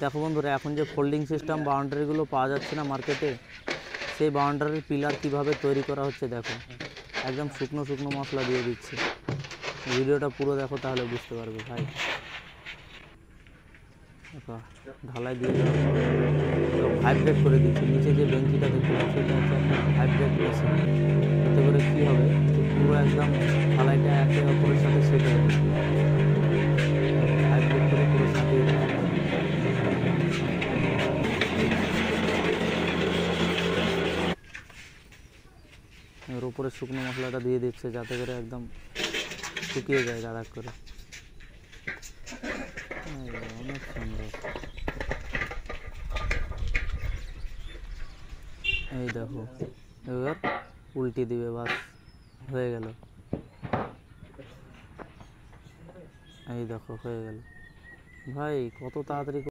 দেখো বন্ধুরা, এখন যে ফোল্ডিং সিস্টেম বাউন্ডারিগুলো পাওয়া যাচ্ছে না মার্কেটে, সেই বাউন্ডারির পিলার কিভাবে তৈরি করা হচ্ছে দেখো। একদম শুকনো শুকনো মশলা দিয়ে দিচ্ছে। ভিডিওটা পুরো দেখো, তাহলে বুঝতে পারবে ভাই। দেখো ঢালাই দিয়ে ভাইব্রেট করে দিচ্ছে। নিচে যে বেঞ্চিটা দেখতে পাচ্ছি, এটা হচ্ছে একটা ভাইব্রেট মেশিন। এতে করে কী হবে, পুরো একদম ঢালাইটা একে অপরের সাথে সেটে যাবে। ভাইব্রেট করে পুরো সাজিয়ে দেওয়া। এর উপরে শুকনো মশলাটা দিয়ে দিচ্ছে, যাতে করে একদম শুকিয়ে যায় দাঁড়াক করে। অনেক সুন্দর। এই দেখো, এবার উল্টে দিবে, বাস হয়ে গেল। এই দেখো হয়ে গেল ভাই, কত তাড়াতাড়ি।